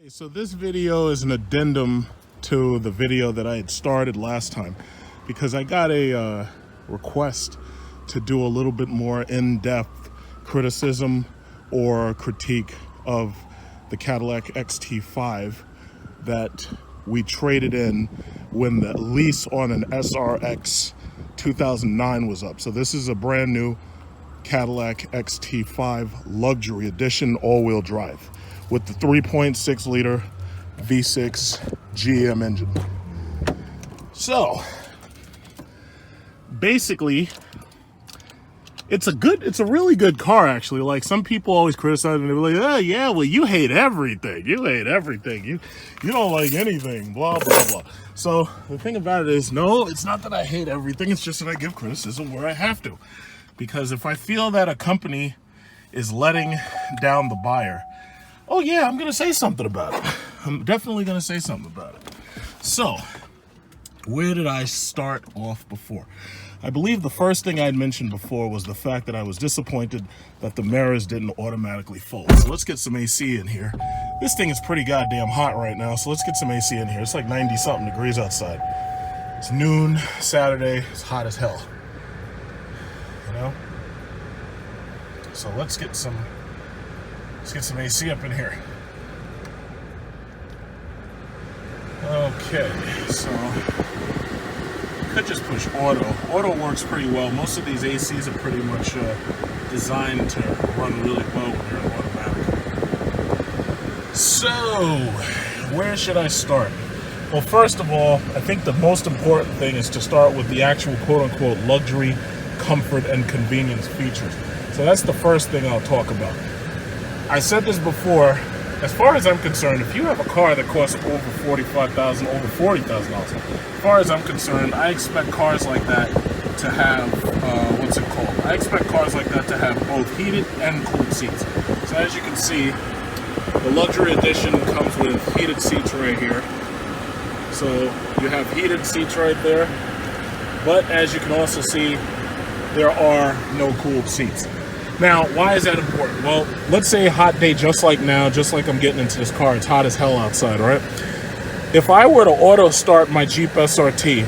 So this video is an addendum to the video that I had started last time because I got a request to do a little bit more in-depth criticism or critique of the Cadillac XT5 that we traded in when the lease on an SRX 2009 was up. So this is a brand new Cadillac XT5 luxury edition all-wheel drive with the 3.6 liter V6 GM engine. So basically it's a really good car, actually. Like, some people always criticize me, they're like, oh yeah, well, you hate everything, you don't like anything, blah blah blah. So the thing about it is, no, it's not that I hate everything, it's just that I give criticism where I have to. Because if I feel that a company is letting down the buyer, oh yeah, I'm gonna say something about it. I'm definitely gonna say something about it. So, where did I start off before? I believe the first thing I'd mentioned before was the fact that I was disappointed that the mirrors didn't automatically fold. So let's get some AC in here. This thing is pretty goddamn hot right now, so let's get some AC in here. It's like 90-something degrees outside. It's noon, Saturday, it's hot as hell. You know? So let's get some AC up in here. Okay, so could just push auto. Auto works pretty well. Most of these ACs are pretty much designed to run really well when you're in automatic. So, where should I start? Well, first of all, I think the most important thing is to start with the actual quote-unquote luxury, comfort, and convenience features. So that's the first thing I'll talk about. I said this before, as far as I'm concerned, if you have a car that costs over $45,000, over $40,000, as far as I'm concerned, I expect cars like that to have, I expect cars like that to have both heated and cooled seats. So as you can see, the luxury edition comes with heated seats right here. So you have heated seats right there, but as you can also see, there are no cooled seats. Now, why is that important? Well, let's say a hot day just like now, just like I'm getting into this car, it's hot as hell outside, right? If I were to auto start my Jeep SRT,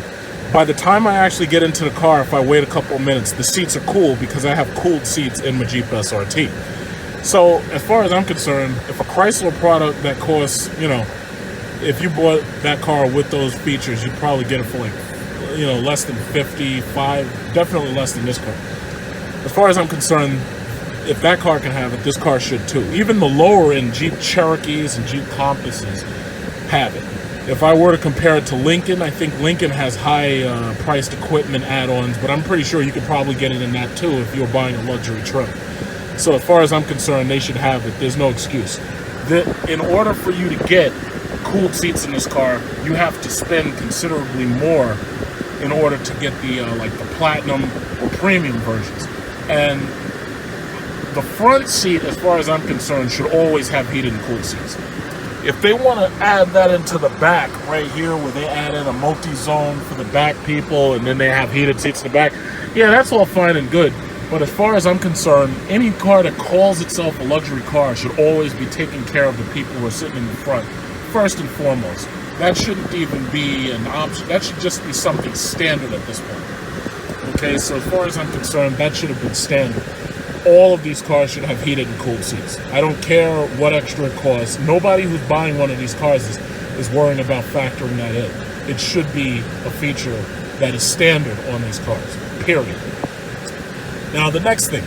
by the time I actually get into the car, if I wait a couple of minutes, the seats are cool because I have cooled seats in my Jeep SRT. So, as far as I'm concerned, if a Chrysler product that costs, if you bought that car with those features, you'd probably get it for like, less than 55, definitely less than this car. As far as I'm concerned, if that car can have it, this car should too. Even the lower end Jeep Cherokees and Jeep Compasses have it. If I were to compare it to Lincoln, I think Lincoln has high priced equipment add-ons, but I'm pretty sure you could probably get it in that too if you were buying a luxury trim. So as far as I'm concerned, they should have it. There's no excuse. In order for you to get cooled seats in this car, you have to spend considerably more in order to get the platinum or premium versions. And the front seat, as far as I'm concerned, should always have heated and cooled seats. If they want to add that into the back right here, where they add in a multi-zone for the back people and then they have heated seats in the back, yeah, that's all fine and good. But as far as I'm concerned, any car that calls itself a luxury car should always be taking care of the people who are sitting in the front, first and foremost. That shouldn't even be an option. That should just be something standard at this point. Okay, so as far as I'm concerned, that should have been standard. All of these cars should have heated and cooled seats. I don't care what extra it costs. Nobody who's buying one of these cars is worrying about factoring that in. It should be a feature that is standard on these cars, period. Now, the next thing,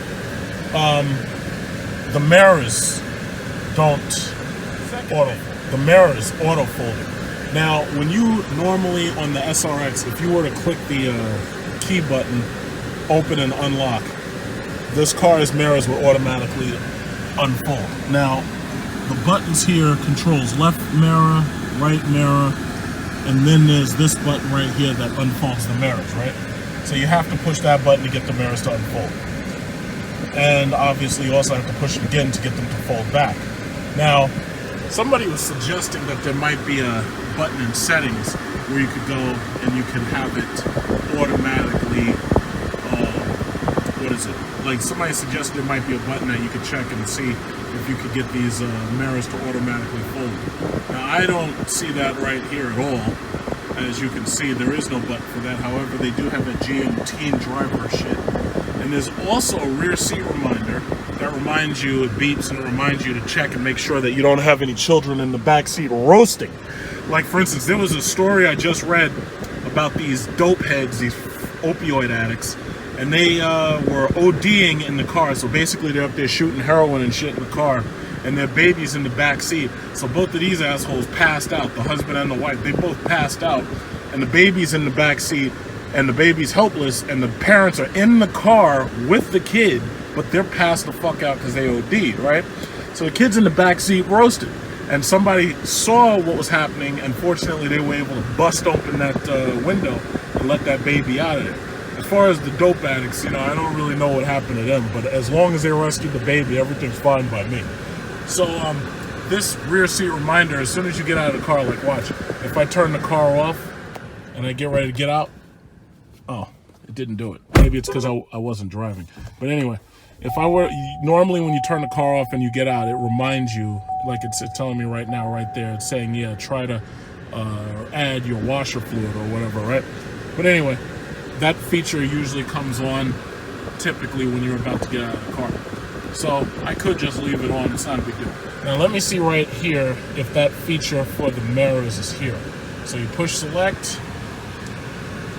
the mirrors auto-folded. Now, when you normally, on the SRX, if you were to click the key button, open and unlock, this car's mirrors will automatically unfold. Now, the buttons here controls left mirror, right mirror, and then there's this button right here that unfolds the mirrors, right? So you have to push that button to get the mirrors to unfold. And obviously you also have to push it again to get them to fold back. Now, somebody was suggesting that there might be a button in settings where you could go and you can have it automatically, like somebody suggested there might be a button that you could check and see if you could get these mirrors to automatically fold. I don't see that right here at all. As you can see, there is no button for that. However, they do have a GM teen driver shit. And there's also a rear seat reminder that reminds you, it beeps and it reminds you to check and make sure that you don't have any children in the back seat roasting. Like, for instance, there was a story I just read about these dope heads, these opioid addicts, and they were ODing in the car. So basically they're up there shooting heroin and shit in the car, and their baby's in the back seat. So both of these assholes passed out, the husband and the wife. They both passed out, and the baby's in the back seat, and the baby's helpless, and the parents are in the car with the kid, but they're passed the fuck out because they OD'd, right? So the kid's in the back seat roasted, and somebody saw what was happening, and fortunately they were able to bust open that window and let that baby out of there. As far as the dope addicts, you know, I don't really know what happened to them, but as long as they rescued the baby, everything's fine by me. So this rear seat reminder, as soon as you get out of the car, like, watch, if I turn the car off and I get ready to get out, oh, it didn't do it. Maybe it's because I wasn't driving. But anyway, if I were, normally when you turn the car off and you get out, it reminds you, like it's telling me right now, right there, it's saying, yeah, try to add your washer fluid or whatever, right? But anyway, that feature usually comes on typically when you're about to get out of the car. So I could just leave it on, it's not a big deal. Now let me see right here if that feature for the mirrors is here. So you push select,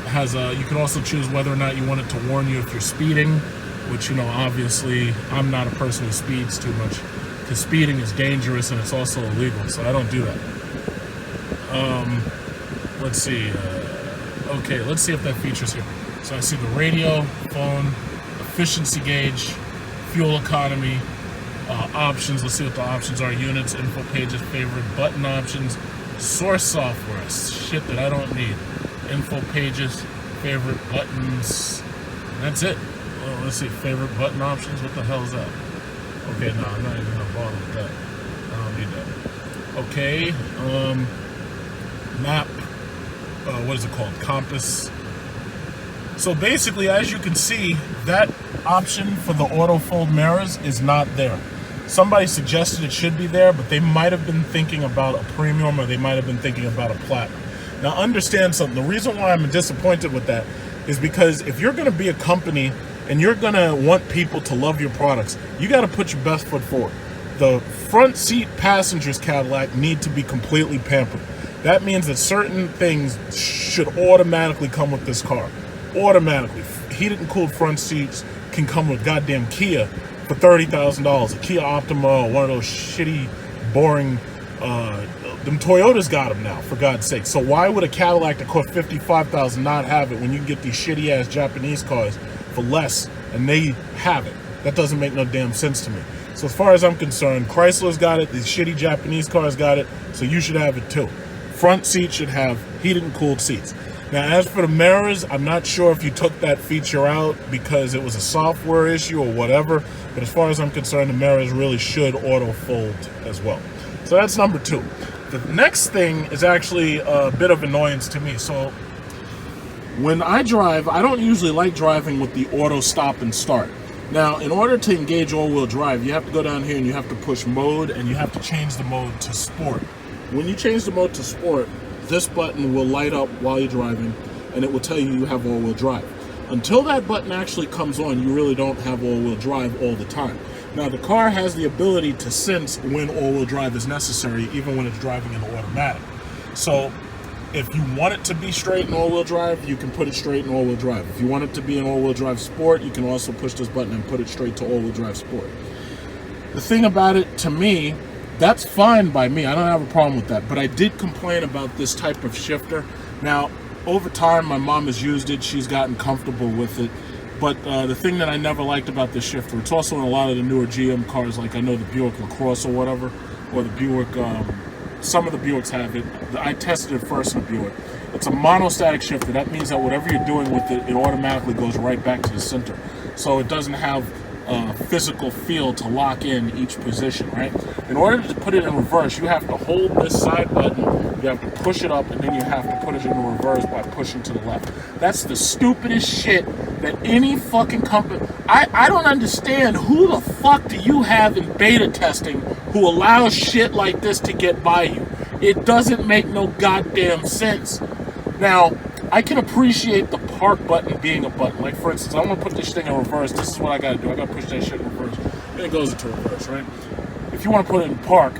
has you can also choose whether or not you want it to warn you if you're speeding, which, you know, obviously I'm not a person who speeds too much, because speeding is dangerous and it's also illegal, so I don't do that. Let's see, okay, let's see if that feature's here. So I see the radio, phone, efficiency gauge, fuel economy, options. Let's see what the options are. Units, info pages, favorite button options, source software, shit that I don't need. Info pages, favorite buttons. That's it. Well, let's see, favorite button options. What the hell is that? Okay, no, I'm not even gonna bother with that. I don't need that. Okay, map. What is it called? Compass. So basically, as you can see, that option for the auto fold mirrors is not there. Somebody suggested it should be there, but they might have been thinking about a premium, or they might have been thinking about a platinum. Now understand something, the reason why I'm disappointed with that is because if you're gonna be a company and you're gonna want people to love your products, you gotta put your best foot forward. The front seat passengers Cadillac need to be completely pampered. That means that certain things should automatically come with this car. Automatically. Heated and cooled front seats can come with goddamn Kia for $30,000. A Kia Optima, or one of those shitty, boring, them Toyotas got them now, for God's sake. So why would a Cadillac that cost $55,000 not have it when you can get these shitty ass Japanese cars for less and they have it? That doesn't make no damn sense to me. So as far as I'm concerned, Chrysler's got it, these shitty Japanese cars got it, so you should have it too. Front seat should have heated and cooled seats. Now, as for the mirrors, I'm not sure if you took that feature out because it was a software issue or whatever, but as far as I'm concerned, the mirrors really should auto fold as well. So that's number two. The next thing is actually a bit of annoyance to me. So when I drive, I don't usually like driving with the auto stop and start. Now, in order to engage all-wheel drive, you have to go down here and you have to push mode, and you have to change the mode to sport. When you change the mode to sport, this button will light up while you're driving, and it will tell you you have all-wheel drive. Until that button actually comes on, you really don't have all-wheel drive all the time. Now, the car has the ability to sense when all-wheel drive is necessary, even when it's driving in automatic. So if you want it to be straight in all-wheel drive, you can put it straight in all-wheel drive. If you want it to be in all-wheel drive sport, you can also push this button and put it straight to all-wheel drive sport. The thing about it, to me, that's fine by me. I don't have a problem with that. But I did complain about this type of shifter. Now, over time, my mom has used it. She's gotten comfortable with it. But the thing that I never liked about this shifter, it's also in a lot of the newer GM cars, like I know the Buick LaCrosse or whatever, or the Buick, some of the Buicks have it. I tested it first in a Buick. It's a monostatic shifter. That means that whatever you're doing with it, it automatically goes right back to the center. So it doesn't have physical feel to lock in each position, right? In order to put it in reverse, you have to hold this side button, you have to push it up, and then you have to put it in reverse by pushing to the left. That's the stupidest shit that any fucking company... I don't understand who the fuck do you have in beta testing who allows shit like this to get by you. It doesn't make no goddamn sense. Now, I can appreciate the park button being a button. Like, for instance, I'm going to put this thing in reverse. This is what I got to do. I got to push that shit in reverse. And it goes into reverse, right? If you want to put it in park,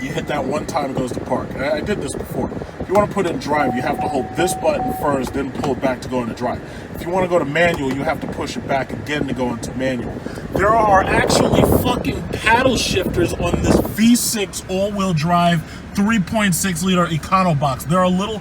you hit that one time, it goes to park. I did this before. If you want to put it in drive, you have to hold this button first, then pull it back to go into drive. If you want to go to manual, you have to push it back again to go into manual. There are actually fucking paddle shifters on this V6 all-wheel drive 3.6 liter Econo box. There are little,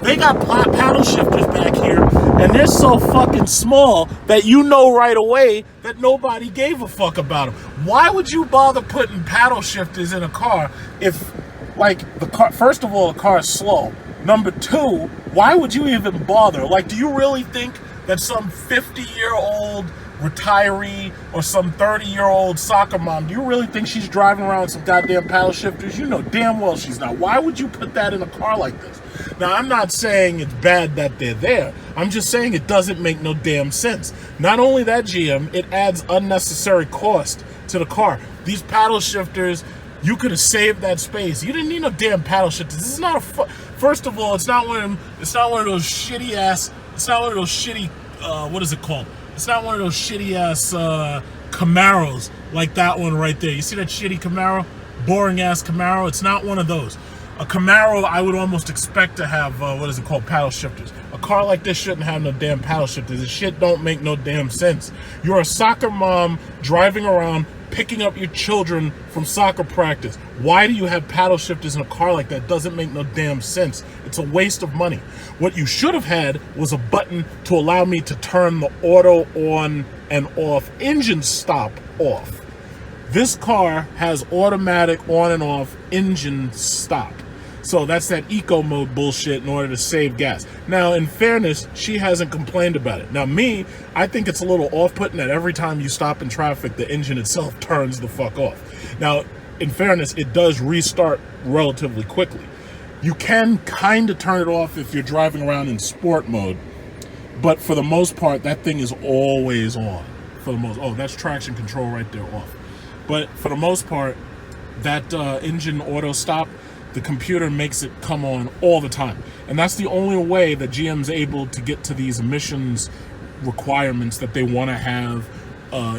they got paddle shifters back here, and they're so fucking small that you know right away that nobody gave a fuck about them. Why would you bother putting paddle shifters in a car if, like, the car, first of all, the car is slow. Number two, why would you even bother? Like, do you really think that some 50-year-old retiree or some 30-year-old soccer mom, do you really think she's driving around with some goddamn paddle shifters? You know damn well she's not. Why would you put that in a car like this? Now, I'm not saying it's bad that they're there. I'm just saying it doesn't make no damn sense. Not only that, GM, it adds unnecessary cost to the car. These paddle shifters, you could have saved that space. You didn't need no damn paddle shifters. This is not a first of all, it's not one of those shitty ass. It's not one of those shitty. What is it called? It's not one of those shitty ass Camaros like that one right there. You see that shitty Camaro? Boring ass Camaro. It's not one of those. A Camaro, I would almost expect to have what is it called? Paddle shifters. A car like this shouldn't have no damn paddle shifters. This shit don't make no damn sense. You're a soccer mom driving around, picking up your children from soccer practice. Why do you have paddle shifters in a car like that? Doesn't make no damn sense. It's a waste of money. What you should have had was a button to allow me to turn the auto on and off engine stop off. This car has automatic on and off engine stop. So that's that eco mode bullshit in order to save gas. Now, in fairness, she hasn't complained about it. Now, me, I think it's a little off-putting that every time you stop in traffic, the engine itself turns the fuck off. Now, in fairness, it does restart relatively quickly. You can kind of turn it off if you're driving around in sport mode, but for the most part, that thing is always on. Oh, that's traction control right there off. But for the most part, that engine auto stop, the computer makes it come on all the time. And that's the only way that GM's able to get to these emissions requirements that they want to have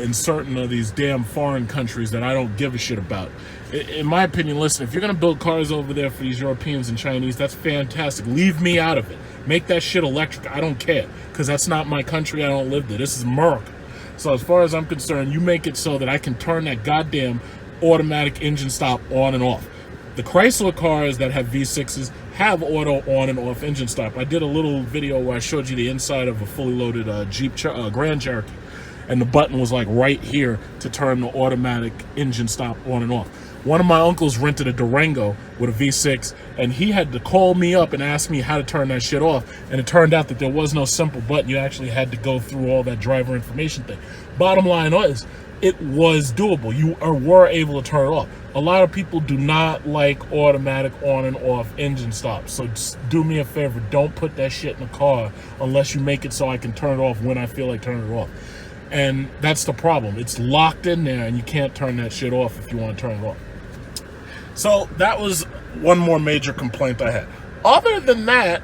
in certain of these damn foreign countries that I don't give a shit about. In my opinion, listen, if you're going to build cars over there for these Europeans and Chinese, that's fantastic. Leave me out of it. Make that shit electric. I don't care, because that's not my country. I don't live there. This is America. So as far as I'm concerned, you make it so that I can turn that goddamn automatic engine stop on and off. The Chrysler cars that have V6s have auto on and off engine stop. I did a little video where I showed you the inside of a fully loaded Grand Cherokee, and the button was like right here to turn the automatic engine stop on and off. One of my uncles rented a Durango with a V6, and he had to call me up and ask me how to turn that shit off. And it turned out that there was no simple button. You actually had to go through all that driver information thing. Bottom line is, it was doable. You were able to turn it off. A lot of people do not like automatic on and off engine stops. So just do me a favor, don't put that shit in the car unless you make it so I can turn it off when I feel like turning it off. And that's the problem. It's locked in there, and you can't turn that shit off if you want to turn it off. So that was one more major complaint I had. Other than that,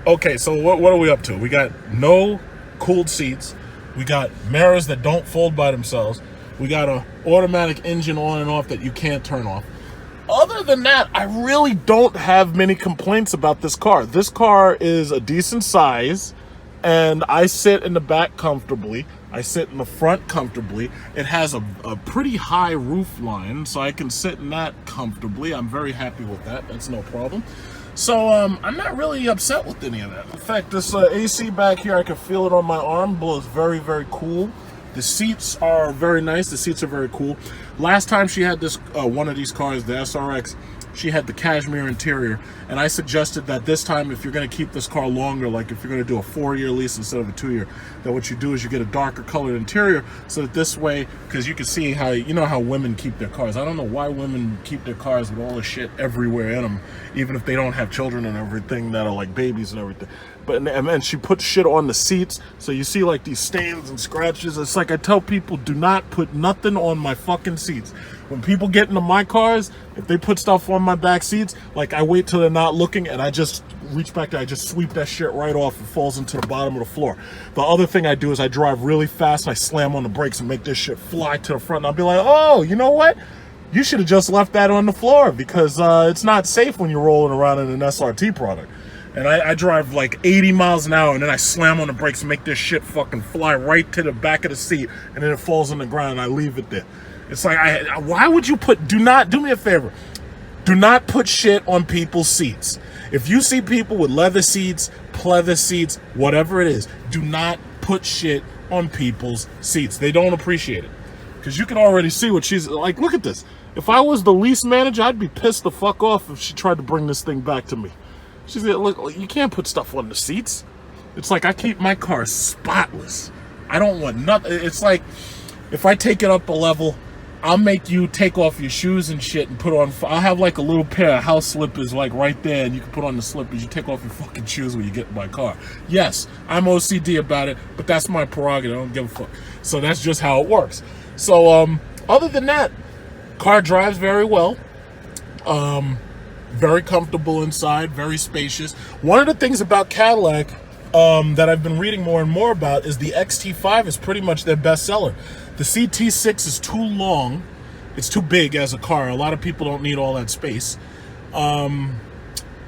okay, so what are we up to? We got no cooled seats. We got mirrors that don't fold by themselves. We got an automatic engine on and off that you can't turn off. Other than that, I really don't have many complaints about this car. This car is a decent size, and I sit in the back comfortably. I sit in the front comfortably. It has a pretty high roof line, so I can sit in that comfortably. I'm very happy with that. That's no problem. So I'm not really upset with any of that. In fact, this AC back here, I can feel it on my arm. Blows very, very cool. The seats are very nice. The seats are very cool. Last time she had this one of these cars, the SRX, she had the cashmere interior, and I suggested that this time, if you're going to keep this car longer, like if you're going to do a 4-year lease instead of a 2-year, that what you do is you get a darker colored interior, so that this way, because you can see how, you know how women keep their cars. I don't know why women keep their cars with all the shit everywhere in them, even if they don't have children and everything that are like babies and everything. But and then she puts shit on the seats, so you see like these stains and scratches. It's like I tell people, do not put nothing on my fucking seats. When people get into my cars, if they put stuff on my back seats, like I wait till they're not looking and I just reach back there, I just sweep that shit right off. It falls into the bottom of the floor. The other thing I do is I drive really fast. I slam on the brakes and make this shit fly to the front. And I'll be like, oh, you know what? You should have just left that on the floor because it's not safe when you're rolling around in an SRT product. And I drive like 80 miles an hour and then I slam on the brakes and make this shit fucking fly right to the back of the seat and then it falls on the ground and I leave it there. It's like, why would you put, do me a favor, do not put shit on people's seats. If you see people with leather seats, pleather seats, whatever it is, do not put shit on people's seats. They don't appreciate it. Because you can already see what she's, like, look at this. If I was the lease manager, I'd be pissed the fuck off if she tried to bring this thing back to me. She's like, look, you can't put stuff on the seats. It's like I keep my car spotless. I don't want nothing. It's like if I take it up a level, I'll make you take off your shoes and shit and put on, I'll have like a little pair of house slippers like right there and you can put on the slippers. You take off your fucking shoes when you get in my car. Yes, I'm OCD about it, but that's my prerogative. I don't give a fuck. So that's just how it works. So other than that, car drives very well. Very comfortable inside, very spacious. One of the things about Cadillac that I've been reading more and more about is the XT5 is pretty much their best seller. The CT6 is too long. It's too big as a car. A lot of people don't need all that space.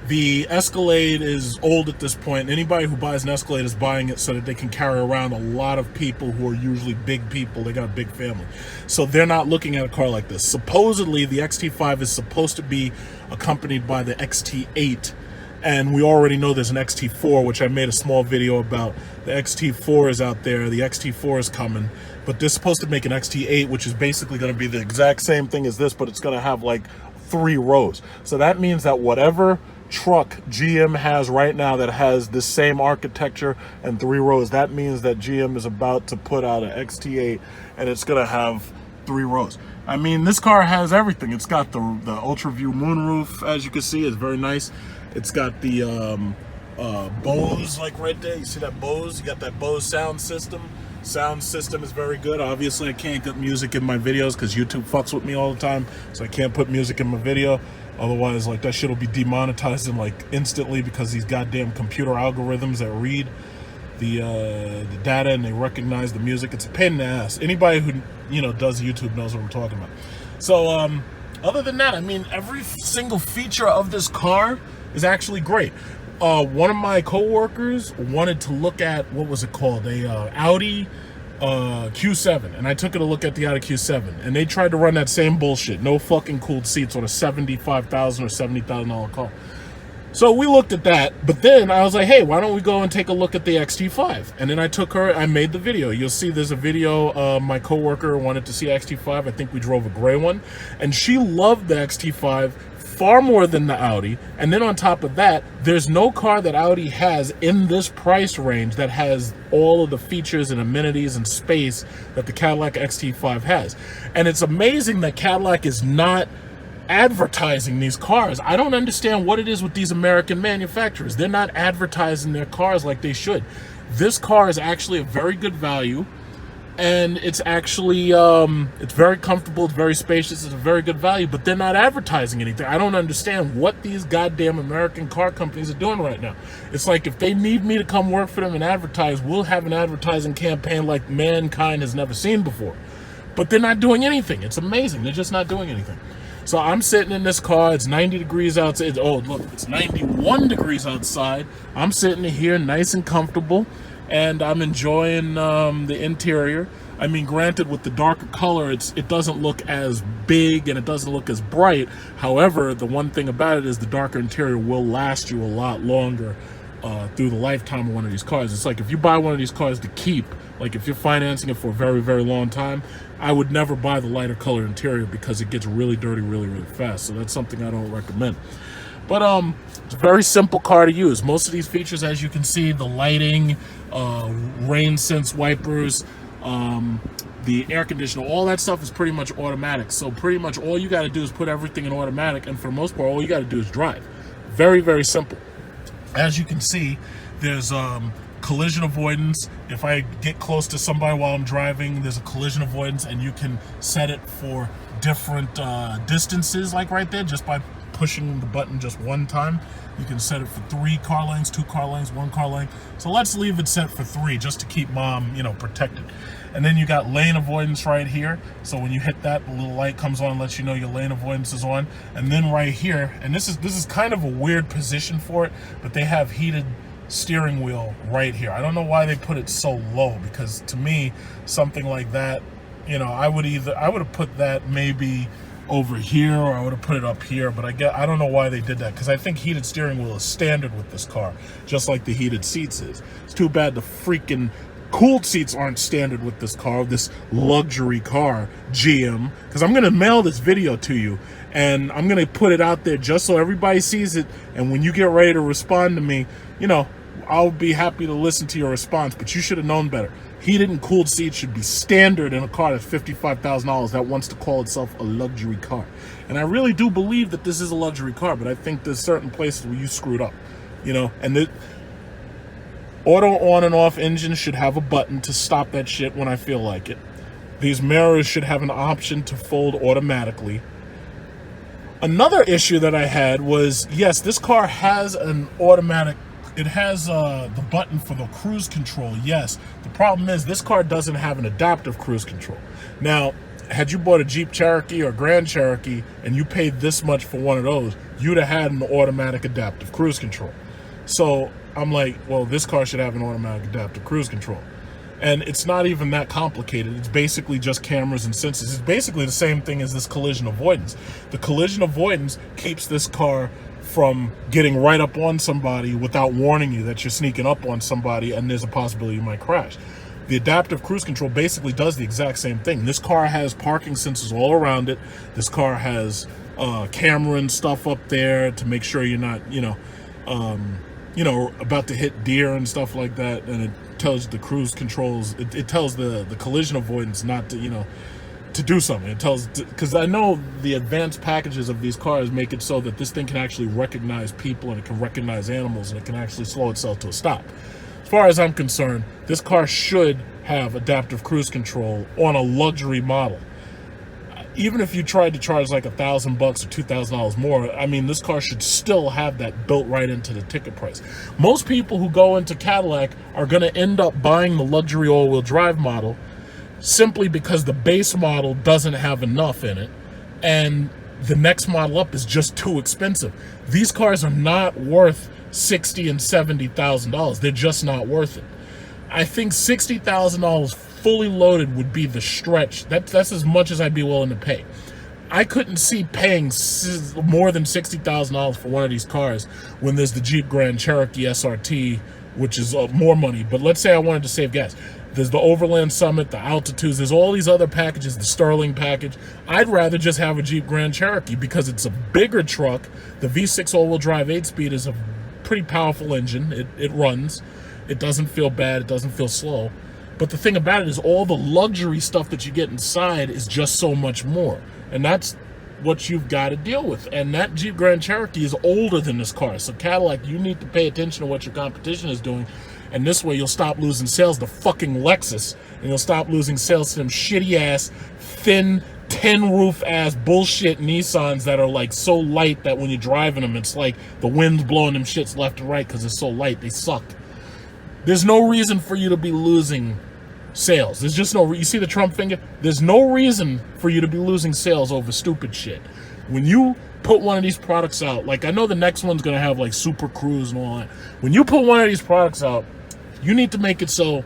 The Escalade is old at this point. Anybody who buys an Escalade is buying it so that they can carry around a lot of people who are usually big people. They got a big family. So they're not looking at a car like this. Supposedly, the XT5 is supposed to be accompanied by the XT8. And we already know there's an XT4, which I made a small video about. The XT4 is out there. The XT4 is coming. But they're supposed to make an XT8, which is basically going to be the exact same thing as this, but it's going to have like 3 rows. So that means that whatever truck GM has right now that has the same architecture and 3 rows, that means that GM is about to put out an XT8 and it's going to have 3 rows. I mean, this car has everything. It's got the ultra view moonroof, as you can see. It's very nice. It's got the Bose, like right there. You see that Bose? You got that Bose sound system. Sound system is very good. Obviously, I can't get music in my videos because YouTube fucks with me all the time, so I can't put music in my video. Otherwise, like, that shit will be demonetized in like instantly because these goddamn computer algorithms that read the data and they recognize the music. It's a pain in the ass. Anybody who, you know, does YouTube knows what I'm talking about. So other than that, I mean, every single feature of this car is actually great. One of my coworkers wanted to look at, what was it called, a Audi Q7, and I took it a look at the Audi Q7, and they tried to run that same bullshit. No fucking cooled seats on a $75,000 or $70,000 car. So we looked at that, but then I was like, hey, why don't we go and take a look at the XT5? And then I took her, I made the video. You'll see there's a video, my coworker wanted to see XT5. I think we drove a gray one, and she loved the XT5 far more than the Audi. And then on top of that, there's no car that Audi has in this price range that has all of the features and amenities and space that the Cadillac XT5 has. And it's amazing that Cadillac is not advertising these cars. I don't understand what it is with these American manufacturers. They're not advertising their cars like they should. This car is actually a very good value, and it's actually it's very comfortable, it's very spacious, it's a very good value, but they're not advertising anything. I don't understand what these goddamn American car companies are doing right now. It's like, if they need me to come work for them and advertise, we'll have an advertising campaign like mankind has never seen before. But they're not doing anything. It's amazing. They're just not doing anything. So I'm sitting in this car. It's 90 degrees outside. Oh, look, it's 91 degrees outside. I'm sitting here nice and comfortable, and I'm enjoying the interior. I mean, granted, with the darker color, it doesn't look as big and it doesn't look as bright. However, the one thing about it is the darker interior will last you a lot longer through the lifetime of one of these cars. It's like, if you buy one of these cars to keep, like if you're financing it for a very, very long time, I would never buy the lighter color interior because it gets really dirty really, really fast. So that's something I don't recommend. But it's a very simple car to use. Most of these features, as you can see, the lighting, rain sense wipers, the air conditioner, all that stuff is pretty much automatic. So pretty much all you got to do is put everything in automatic, and for the most part, all you got to do is drive. Very, very simple. As you can see, there's collision avoidance. If I get close to somebody while I'm driving, there's a collision avoidance, and you can set it for different distances, like right there, just by pushing the button just one time. You can set it for 3 car lengths, 2 car lengths, 1 car length. So let's leave it set for 3 just to keep mom, you know, protected. And then you got lane avoidance right here. So when you hit that, the little light comes on and lets you know your lane avoidance is on. And then right here, and this is kind of a weird position for it, but they have heated steering wheel right here. I don't know why they put it so low, because to me, something like that, you know, I would have put that maybe over here, or I would have put it up here, but I don't know why they did that, because I think heated steering wheel is standard with this car, just like the heated seats is. It's too bad the freaking cooled seats aren't standard with this car, this luxury car, GM, because I'm going to mail this video to you, and I'm going to put it out there just so everybody sees it, and when you get ready to respond to me, you know, I'll be happy to listen to your response, but you should have known better. Heated and cooled seats should be standard in a car that's $55,000 that wants to call itself a luxury car. And I really do believe that this is a luxury car, but I think there's certain places where you screwed up, you know. And the auto on and off engine should have a button to stop that shit when I feel like it. These mirrors should have an option to fold automatically. Another issue that I had was, yes, this car has an automatic. It has the button for the cruise control, yes. The problem is this car doesn't have an adaptive cruise control. Now, had you bought a Jeep Cherokee or Grand Cherokee and you paid this much for one of those, you'd have had an automatic adaptive cruise control. So I'm like, well, this car should have an automatic adaptive cruise control. And it's not even that complicated. It's basically just cameras and sensors. It's basically the same thing as this collision avoidance. The collision avoidance keeps this car from getting right up on somebody without warning you that you're sneaking up on somebody and there's a possibility you might crash. The adaptive cruise control basically does the exact same thing. This car has parking sensors all around it. This car has camera and stuff up there to make sure you're not, about to hit deer and stuff like that. And it tells the cruise controls, it tells the collision avoidance not to, to do something. It tells, because I know the advanced packages of these cars make it so that this thing can actually recognize people and it can recognize animals and it can actually slow itself to a stop. As far as I'm concerned, this car should have adaptive cruise control on a luxury model. Even if you tried to charge like $1,000 or $2,000 more, I mean, this car should still have that built right into the ticket price. Most people who go into Cadillac are going to end up buying the luxury all-wheel drive model simply because the base model doesn't have enough in it, and the next model up is just too expensive. These cars are not worth $60,000 and $70,000. They're just not worth it. I think $60,000 fully loaded would be the stretch. That's as much as I'd be willing to pay. I couldn't see paying more than $60,000 for one of these cars when there's the Jeep Grand Cherokee SRT, which is more money. But let's say I wanted to save gas. There's the Overland Summit, the Altitudes, there's all these other packages, the Sterling package. I'd rather just have a Jeep Grand Cherokee because it's a bigger truck. The V6 all-wheel drive 8-speed is a pretty powerful engine. It runs. It doesn't feel bad. It doesn't feel slow. But the thing about it is all the luxury stuff that you get inside is just so much more. And that's what you've got to deal with. And that Jeep Grand Cherokee is older than this car. So Cadillac, you need to pay attention to what your competition is doing. And this way you'll stop losing sales to fucking Lexus. And you'll stop losing sales to them shitty-ass, thin, tin roof-ass bullshit Nissans that are like so light that when you're driving them, it's like the wind's blowing them shits left and right because they're so light. They suck. There's no reason for you to be losing sales. There's just no, you see the Trump finger? There's no reason for you to be losing sales over stupid shit. When you put one of these products out, like I know the next one's going to have like Super Cruise and all that. When you put one of these products out, you need to make it so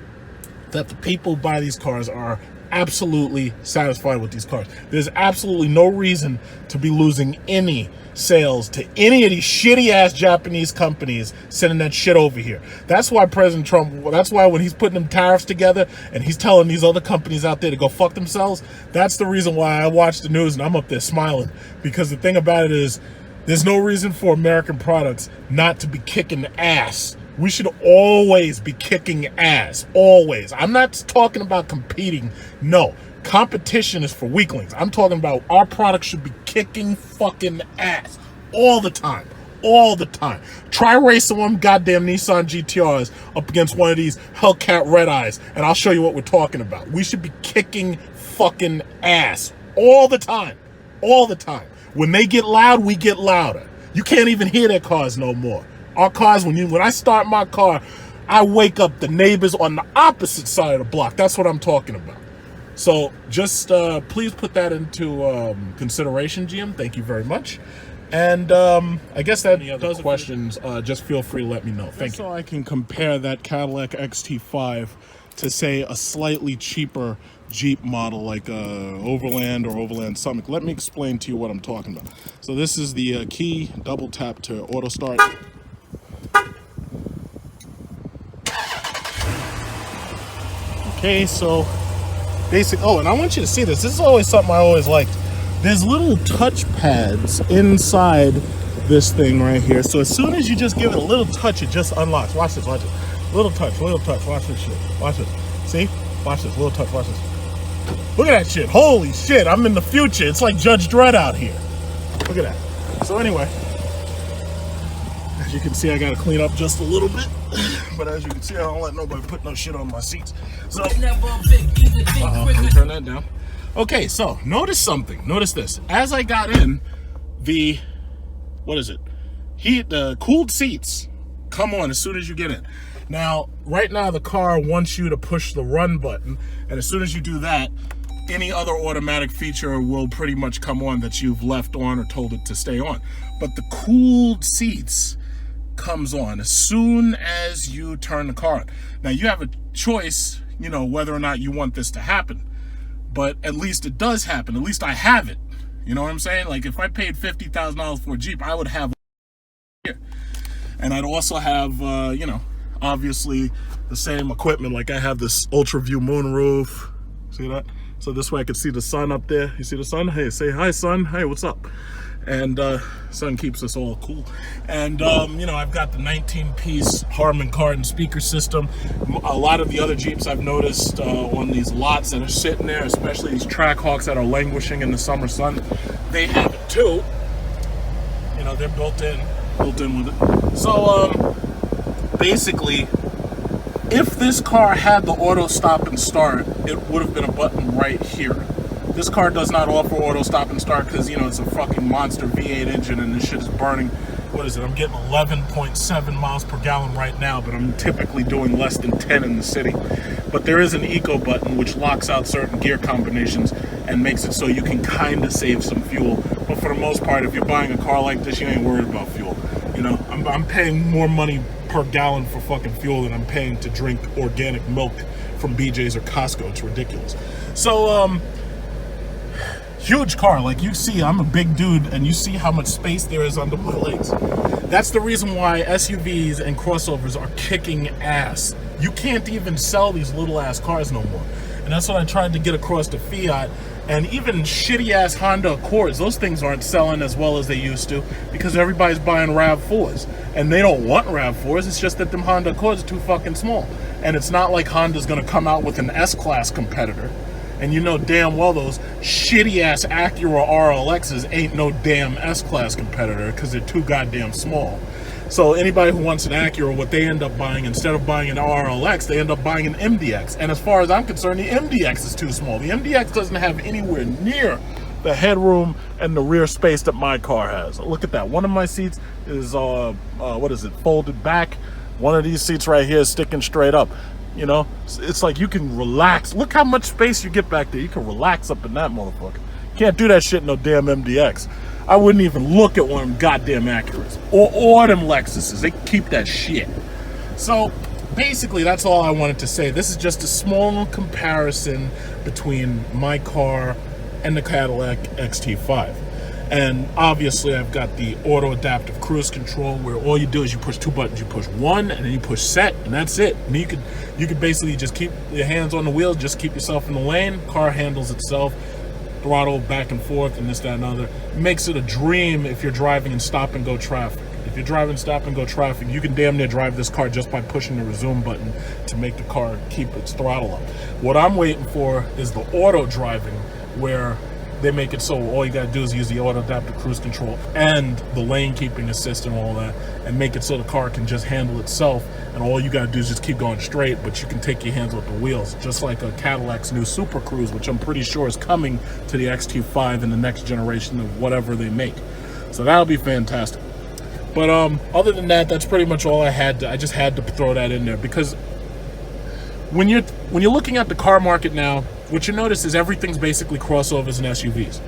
that the people who buy these cars are absolutely satisfied with these cars. There's absolutely no reason to be losing any sales to any of these shitty-ass Japanese companies sending that shit over here. That's why President Trump, that's why when he's putting them tariffs together and he's telling these other companies out there to go fuck themselves, that's the reason why I watch the news and I'm up there smiling. Because the thing about it is, there's no reason for American products not to be kicking ass. We should always be kicking ass. Always. I'm not talking about competing. No. Competition is for weaklings. I'm talking about our product should be kicking fucking ass. All the time. All the time. Try racing one goddamn Nissan GTRs up against one of these Hellcat Red Eyes, and I'll show you what we're talking about. We should be kicking fucking ass. All the time. all the time. When they get loud, we get louder. You can't even hear their cars no more. Our cars, when I start my car, I wake up the neighbors on the opposite side of the block. That's what I'm talking about. So just please put that into consideration, GM. Thank you very much. And I guess that any other questions, just feel free to let me know. Thank you. So I can compare that Cadillac XT5 to, say, a slightly cheaper Jeep model like Overland or Overland Summit. Let me explain to you what I'm talking about. So this is the key, double tap to auto start. Okay, so basic. Oh, and I want you to see this. This is always something I always liked. There's little touch pads inside this thing right here. So as soon as you just give it a little touch, it just unlocks. Watch this, watch it. Little touch, watch this shit. Watch this. See? Watch this, little touch, watch this. Look at that shit. Holy shit, I'm in the future. It's like Judge Dredd out here. Look at that. So anyway, as you can see, I gotta clean up just a little bit. But as you can see, I don't let nobody put no shit on my seats. So, let me turn that down. Okay, so notice something. Notice this. As I got in, the cooled seats come on as soon as you get in. Now, right now the car wants you to push the run button, and as soon as you do that, any other automatic feature will pretty much come on that you've left on or told it to stay on. But the cooled seats comes on as soon as you turn the car on. Now, you have a choice, whether or not you want this to happen. But at least it does happen. At least I have it. You know what I'm saying? Like, if I paid $50,000 for a Jeep, I would have here. And I'd also have, obviously the same equipment. Like, I have this ultra view moonroof. See that? So this way I could see the sun up there. You see the sun? Hey, say hi, sun. Hey, what's up? And sun keeps us all cool. And I've got the 19-piece Harman Kardon speaker system. A lot of the other Jeeps I've noticed on these lots that are sitting there, especially these Trackhawks that are languishing in the summer sun, they have it too. They're built in with it. So basically, if this car had the auto stop and start, it would have been a button right here. This car does not offer auto stop and start because, it's a fucking monster V8 engine and this shit is burning. What is it? I'm getting 11.7 miles per gallon right now, but I'm typically doing less than 10 in the city. But there is an eco button which locks out certain gear combinations and makes it so you can kind of save some fuel. But for the most part, if you're buying a car like this, you ain't worried about fuel. I'm paying more money per gallon for fucking fuel than I'm paying to drink organic milk from BJ's or Costco. It's ridiculous. So, huge car. Like, you see, I'm a big dude, and you see how much space there is under my legs. That's the reason why SUVs and crossovers are kicking ass. You can't even sell these little ass cars no more. And that's what I tried to get across to Fiat. And even shitty ass Honda Accords, those things aren't selling as well as they used to because everybody's buying RAV4s. And they don't want RAV4s, it's just that them Honda Accords are too fucking small. And it's not like Honda's gonna come out with an S-Class competitor. And you know damn well those shitty ass Acura RLXs ain't no damn S-Class competitor because they're too goddamn small. So anybody who wants an Acura, what they end up buying, instead of buying an RLX, they end up buying an MDX. And as far as I'm concerned, the MDX is too small. The MDX doesn't have anywhere near the headroom and the rear space that my car has. Look at that. One of my seats is, folded back. One of these seats right here is sticking straight up. It's like you can relax. Look how much space you get back there. You can relax up in that motherfucker. Can't do that shit in no damn MDX. I wouldn't even look at one of them goddamn Acuras or them Lexuses. They keep that shit. So basically, that's all I wanted to say. This is just a small comparison between my car and the Cadillac XT5. And obviously, I've got the auto adaptive cruise control where all you do is you push two buttons. You push one and then you push set, and that's it. And you could basically just keep your hands on the wheel, just keep yourself in the lane. Car handles itself. Throttle back and forth and this, that, and other. It makes it a dream if you're driving in stop and go traffic. If you're driving stop and go traffic, you can damn near drive this car just by pushing the resume button to make the car keep its throttle up. What I'm waiting for is the auto driving where they make it so all you gotta do is use the auto adaptive cruise control and the lane keeping assist and all that, and make it so the car can just handle itself, and all you gotta do is just keep going straight, but you can take your hands off the wheels, just like a Cadillac's new Super Cruise, which I'm pretty sure is coming to the XT5 in the next generation of whatever they make. So that'll be fantastic. But other than that, that's pretty much all I had. I just had to throw that in there, because when you're looking at the car market now, what you notice is everything's basically crossovers and SUVs.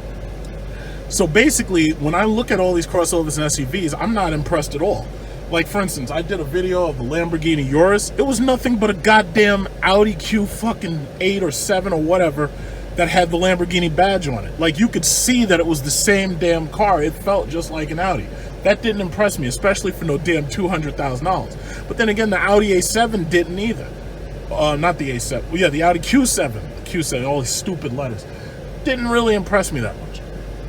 So basically, when I look at all these crossovers and SUVs, I'm not impressed at all. Like, for instance, I did a video of the Lamborghini Urus. It was nothing but a goddamn Audi Q fucking 8 or 7 or whatever that had the Lamborghini badge on it. Like, you could see that it was the same damn car. It felt just like an Audi. That didn't impress me, especially for no damn $200,000. But then again, the Audi A7 didn't either. Not the A7. Well, yeah, the Audi Q7. Q7, all these stupid letters. Didn't really impress me that much.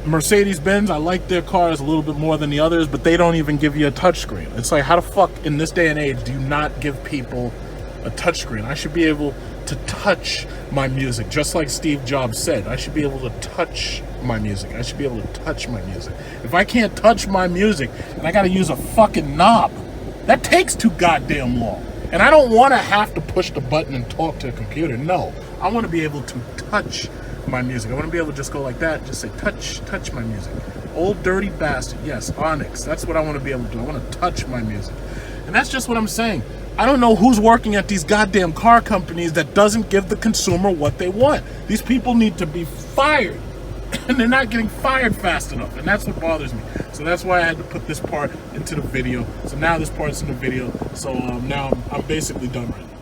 Mercedes-Benz, I like their cars a little bit more than the others, but they don't even give you a touchscreen. It's like, how the fuck in this day and age do you not give people a touchscreen? I should be able to touch my music, just like Steve Jobs said. I should be able to touch my music. I should be able to touch my music. If I can't touch my music, then I gotta use a fucking knob. That takes too goddamn long. And I don't want to have to push the button and talk to a computer. No, I want to be able to touch my music. I want to be able to just go like that, just say, touch my music. Old dirty bastard, yes, Onyx. That's what I want to be able to do. I want to touch my music. And that's just what I'm saying. I don't know who's working at these goddamn car companies that doesn't give the consumer what they want. These people need to be fired. And they're not getting fired fast enough. And that's what bothers me. So that's why I had to put this part into the video. So now this part's in the video. So now I'm basically done right now.